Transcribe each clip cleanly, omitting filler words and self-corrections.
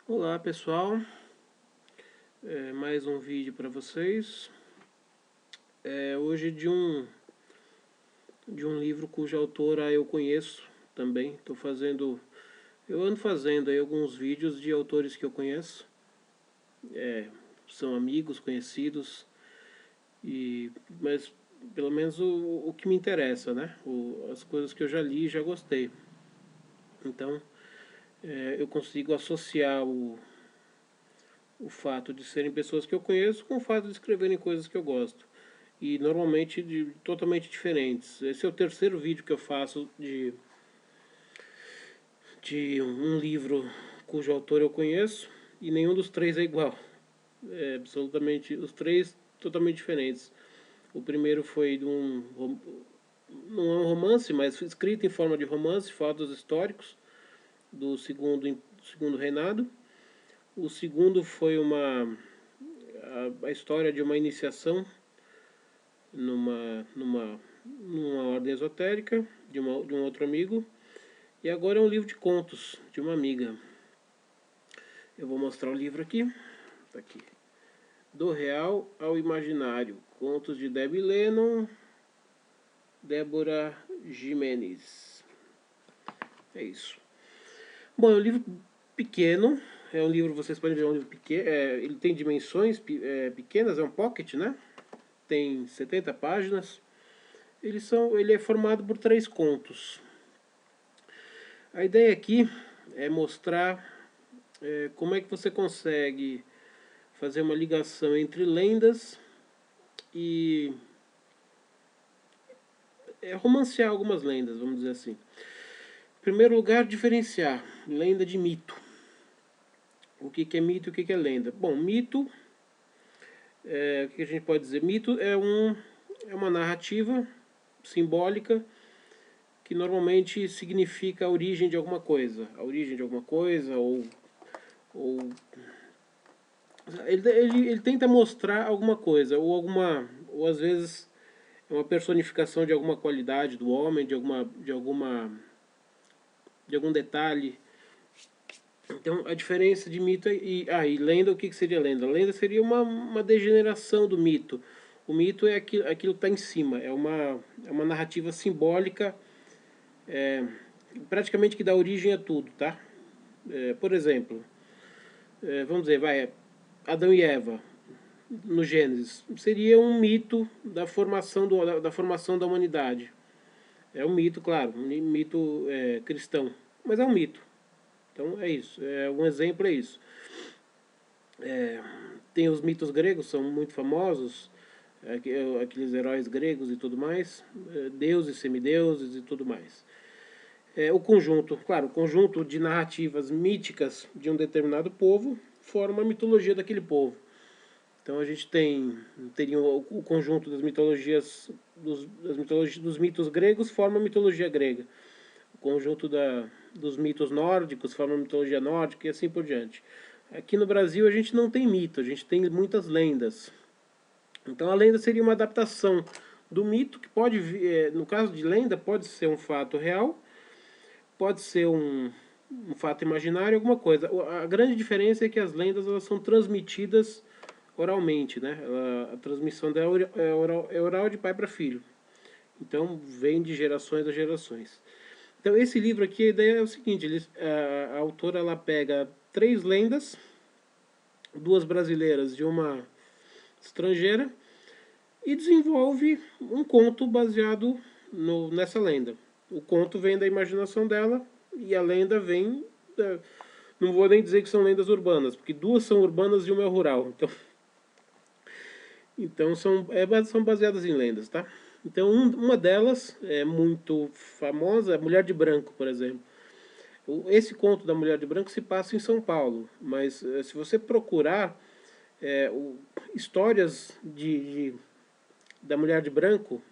Olá pessoal, mais um vídeo para vocês. Hoje de um livro cuja autora eu conheço também. Eu ando fazendo aí alguns vídeos de autores que eu conheço, são amigos, conhecidos, mas pelo menos o que me interessa, né? As coisas que eu já li e já gostei. Então eu consigo associar o fato de serem pessoas que eu conheço com o fato de escreverem coisas que eu gosto. E normalmente totalmente diferentes. Esse é o terceiro vídeo que eu faço de um livro cujo autor eu conheço e nenhum dos três é igual. Absolutamente, os três totalmente diferentes. O primeiro foi não é um romance, mas escrito em forma de romance, fatos históricos do segundo reinado. O segundo foi a história de uma iniciação numa ordem esotérica de um outro amigo. E agora é um livro de contos de uma amiga. Eu vou mostrar o livro aqui. Tá aqui. Do Real ao Imaginário. Contos de Debbie Lennon, Débora Jimenez. É isso. Bom, é um livro pequeno. É um livro, vocês podem ver, é um livro pequeno. Ele tem dimensões pequenas, é um pocket, né? Tem 70 páginas. Ele é formado por 3 contos. A ideia aqui é mostrar como é que você consegue fazer uma ligação entre lendas e romancear algumas lendas, vamos dizer assim. Em primeiro lugar, diferenciar lenda de mito. O que é mito e o que é lenda? Bom, mito, o que a gente pode dizer? Mito é uma narrativa simbólica que normalmente significa a origem de alguma coisa. A origem de alguma coisa, ou ele tenta mostrar alguma coisa, ou às vezes é uma personificação de alguma qualidade do homem, de algum detalhe. Então a diferença de mito e lenda, o que seria lenda? Lenda seria uma degeneração do mito. O mito é aquilo que está em cima, é uma narrativa simbólica, praticamente que dá origem a tudo, tá? Por exemplo, vamos dizer, Adão e Eva, no Gênesis, seria um mito da formação da humanidade. É um mito, claro, um mito cristão, mas é um mito. Então é isso, um exemplo é isso. Tem os mitos gregos, são muito famosos, aqueles heróis gregos e tudo mais, deuses, semideuses e tudo mais. O conjunto, claro, o conjunto de narrativas míticas de um determinado povo forma a mitologia daquele povo. Então a gente teria o conjunto das mitologias, dos mitos gregos forma a mitologia grega. O conjunto dos mitos nórdicos forma a mitologia nórdica e assim por diante. Aqui no Brasil a gente não tem mito, a gente tem muitas lendas. Então a lenda seria uma adaptação do mito, que pode, no caso de lenda, pode ser um fato real, pode ser um fato imaginário, alguma coisa. A grande diferença é que as lendas elas são transmitidas oralmente, né? A transmissão dela é oral de pai para filho. Então vem de gerações a gerações. Então esse livro aqui, a ideia é o seguinte, a autora ela pega 3 lendas, 2 brasileiras e uma estrangeira, e desenvolve um conto baseado nessa lenda. O conto vem da imaginação dela e a lenda vem não vou nem dizer que são lendas urbanas, porque 2 são urbanas e uma é rural. Então são baseadas em lendas, tá? Então uma delas é muito famosa, a Mulher de Branco, por exemplo. Esse conto da Mulher de Branco se passa em São Paulo, mas se você procurar histórias da Mulher de Branco,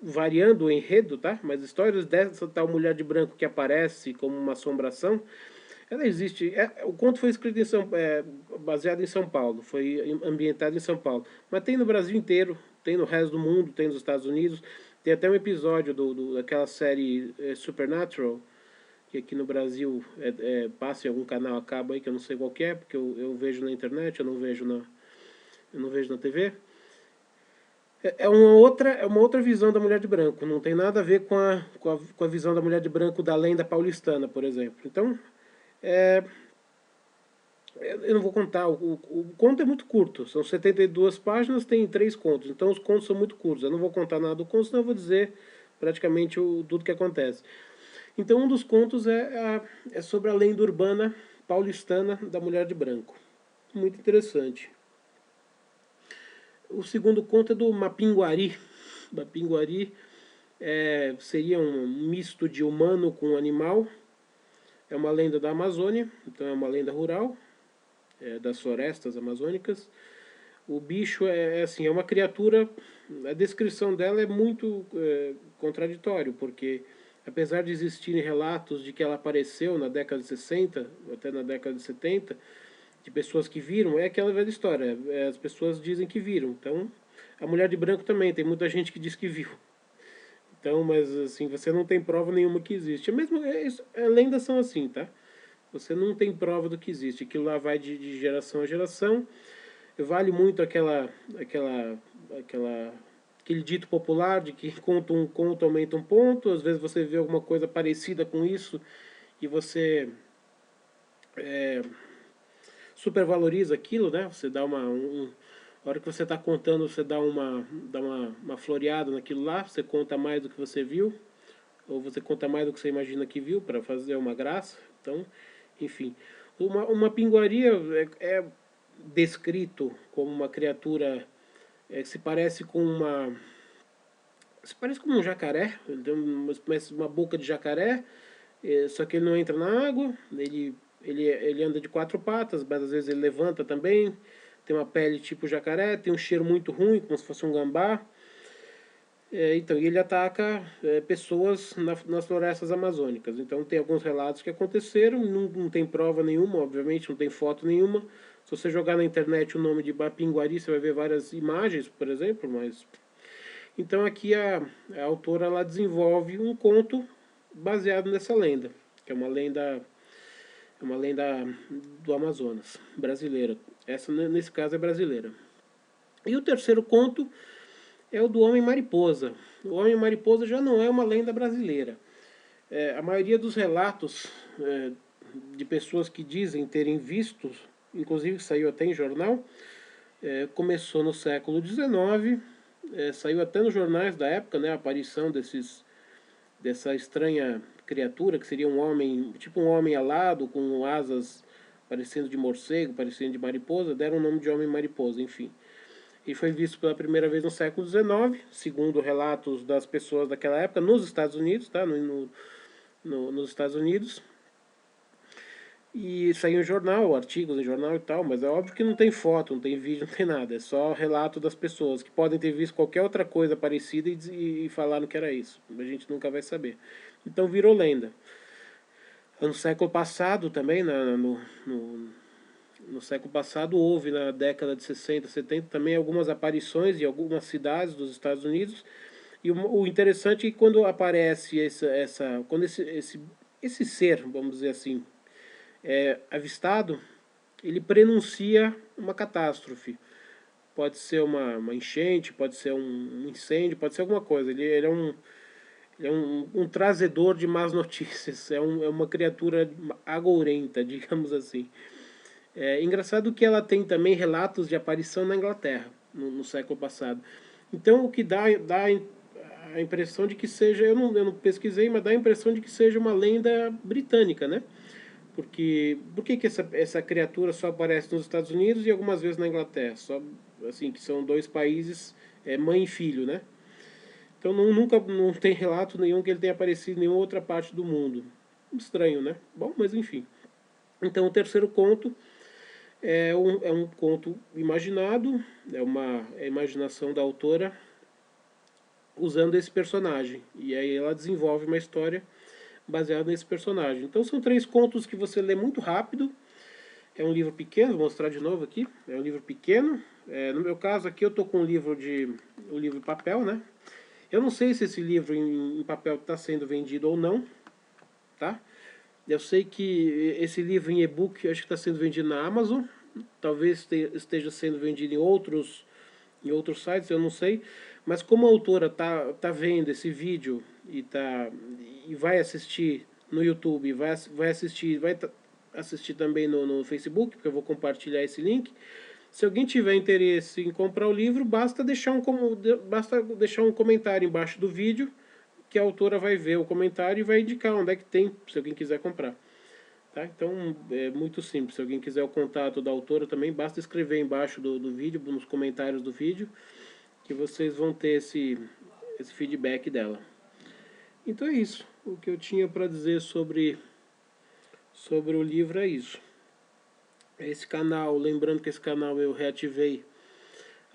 variando o enredo, tá? Mas histórias dessa tal Mulher de Branco que aparece como uma assombração, ela existe. O conto foi escrito baseado em São Paulo, foi ambientado em São Paulo. Mas tem no Brasil inteiro, tem no resto do mundo, tem nos Estados Unidos. Tem até um episódio daquela série Supernatural, que aqui no Brasil passa em algum canal a cabo aí, que eu não sei qual que é, porque eu vejo na internet, eu não vejo na TV. É uma outra visão da mulher de branco, não tem nada a ver com a visão da mulher de branco da lenda paulistana, por exemplo. Então, eu não vou contar, o conto é muito curto, são 72 páginas, tem 3 contos, então os contos são muito curtos. Eu não vou contar nada do conto, senão eu vou dizer praticamente tudo que acontece. Então, um dos contos é sobre a lenda urbana paulistana da mulher de branco. Muito interessante. O segundo conto é do Mapinguari. Mapinguari seria um misto de humano com animal. É uma lenda da Amazônia, então é uma lenda rural, das florestas amazônicas. O bicho assim, é uma criatura, a descrição dela é muito contraditório, porque apesar de existirem relatos de que ela apareceu na década de 60, até na década de 70, de pessoas que viram, é aquela velha história, as pessoas dizem que viram. Então, a mulher de branco também, tem muita gente que diz que viu. Então, mas assim, você não tem prova nenhuma que existe. Mesmo, lendas são assim, tá? Você não tem prova do que existe. Aquilo lá vai de geração a geração. Vale muito aquele dito popular de que conta um conto aumenta um ponto. Às vezes você vê alguma coisa parecida com isso e você supervaloriza aquilo, né? Você dá a hora que você está contando, você dá uma floreada naquilo lá, você conta mais do que você viu, ou você conta mais do que você imagina que viu, para fazer uma graça. Então, enfim. Uma pinguaria é descrito como uma criatura que se parece com um jacaré. Ele tem uma boca de jacaré, só que ele não entra na água. Ele anda de 4 patas, mas às vezes ele levanta também. Tem uma pele tipo jacaré, tem um cheiro muito ruim, como se fosse um gambá. Então, ele ataca pessoas nas florestas amazônicas. Então, tem alguns relatos que aconteceram, não tem prova nenhuma, obviamente, não tem foto nenhuma. Se você jogar na internet o nome de Mapinguari, você vai ver várias imagens, por exemplo. Mas então, aqui a autora ela desenvolve um conto baseado nessa lenda, que é uma lenda do Amazonas, brasileira. Essa, nesse caso, é brasileira. E o terceiro conto é o do Homem-Mariposa. O Homem-Mariposa já não é uma lenda brasileira. A maioria dos relatos de pessoas que dizem terem visto, inclusive saiu até em jornal, começou no século XIX, saiu até nos jornais da época, né, a aparição dessa estranha criatura, que seria um homem, tipo um homem alado, com asas parecendo de morcego, parecendo de mariposa, deram o nome de Homem-Mariposa, enfim. E foi visto pela primeira vez no século XIX, segundo relatos das pessoas daquela época, nos Estados Unidos, tá? Nos Estados Unidos. E saiu em jornal, artigos em jornal e tal, mas é óbvio que não tem foto, não tem vídeo, não tem nada. É só relato das pessoas, que podem ter visto qualquer outra coisa parecida e falaram que era isso. A gente nunca vai saber. Então virou lenda. No século passado também, no século passado houve, na década de 60, 70, também algumas aparições em algumas cidades dos Estados Unidos. E o interessante é que quando aparece quando esse ser, vamos dizer assim, avistado, ele prenuncia uma catástrofe. Pode ser uma enchente, pode ser um incêndio, pode ser alguma coisa. Ele é um trazedor de más notícias, é uma criatura agourenta, digamos assim. É engraçado que ela tem também relatos de aparição na Inglaterra, no século passado. Então, o que dá a impressão de que seja, eu não pesquisei, mas dá a impressão de que seja uma lenda britânica, né? Porque por que essa criatura só aparece nos Estados Unidos e algumas vezes na Inglaterra? Só assim, que são dois países, mãe e filho, né? Então nunca não tem relato nenhum que ele tenha aparecido em nenhuma outra parte do mundo. Estranho, né? Bom, mas enfim. Então o terceiro conto é um conto imaginado, é a imaginação da autora usando esse personagem. E aí ela desenvolve uma história baseada nesse personagem. Então são 3 contos que você lê muito rápido. É um livro pequeno, vou mostrar de novo aqui. É um livro pequeno. No meu caso aqui eu estou com um livro papel, né? Eu não sei se esse livro em papel está sendo vendido ou não, tá? Eu sei que esse livro em e-book acho que está sendo vendido na Amazon, talvez esteja sendo vendido em outros sites, eu não sei. Mas como a autora tá vendo esse vídeo e vai assistir no YouTube, vai assistir também no Facebook, porque eu vou compartilhar esse link. Se alguém tiver interesse em comprar o livro, basta deixar um comentário embaixo do vídeo, que a autora vai ver o comentário e vai indicar onde é que tem, se alguém quiser comprar. Tá? Então é muito simples. Se alguém quiser o contato da autora também, basta escrever embaixo do vídeo, nos comentários do vídeo, que vocês vão ter esse feedback dela. Então é isso. O que eu tinha para dizer sobre o livro é isso. Esse canal, lembrando que esse canal eu reativei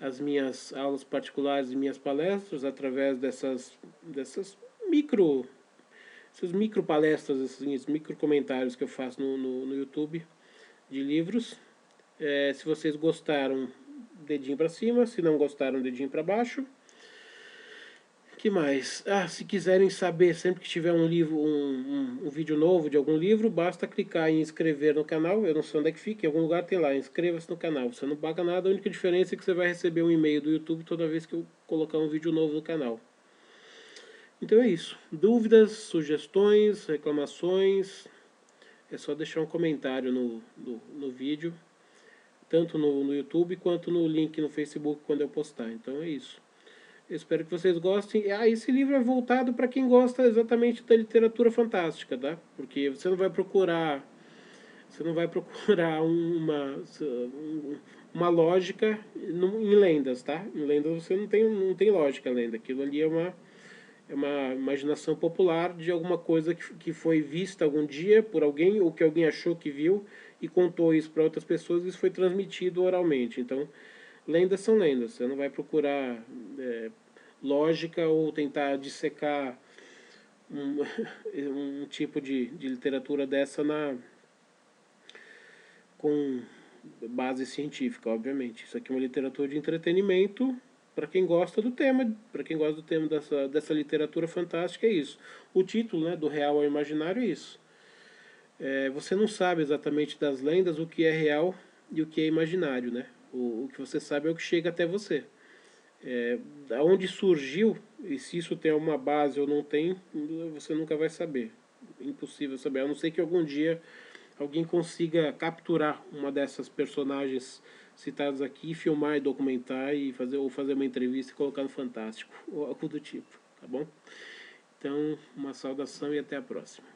as minhas aulas particulares e minhas palestras através dessas micro essas micro palestras, esses micro comentários que eu faço no YouTube de livros. Se vocês gostaram, dedinho para cima. Se não gostaram, dedinho para baixo. Que mais? Se quiserem saber sempre que tiver um livro, um vídeo novo de algum livro, basta clicar em inscrever no canal. Eu não sei onde é que fica, em algum lugar tem lá, inscreva-se no canal. Você não paga nada, a única diferença é que você vai receber um e-mail do YouTube toda vez que eu colocar um vídeo novo no canal. Então é isso. Dúvidas, sugestões, reclamações, é só deixar um comentário no vídeo, tanto no YouTube quanto no link no Facebook quando eu postar. Então é isso. Eu espero que vocês gostem. Esse livro é voltado para quem gosta exatamente da literatura fantástica, tá? Porque você não vai procurar uma lógica em lendas, tá? Em lendas você não tem lógica lenda. Aquilo ali é uma imaginação popular de alguma coisa que foi vista algum dia por alguém, ou que alguém achou que viu e contou isso para outras pessoas, e isso foi transmitido oralmente. Então, lendas são lendas. Você não vai procurar lógica ou tentar dissecar um tipo de literatura dessa com base científica, obviamente. Isso aqui é uma literatura de entretenimento para quem gosta do tema, dessa literatura fantástica, é isso. O título, né, do real ao imaginário é isso. Você não sabe exatamente das lendas o que é real e o que é imaginário, né? O que você sabe é o que chega até você. Da onde surgiu, e se isso tem uma base ou não tem, você nunca vai saber. Impossível saber, a não ser que algum dia alguém consiga capturar uma dessas personagens citadas aqui, filmar e documentar e fazer uma entrevista e colocar no Fantástico ou algo do tipo, tá bom? Então, uma saudação e até a próxima.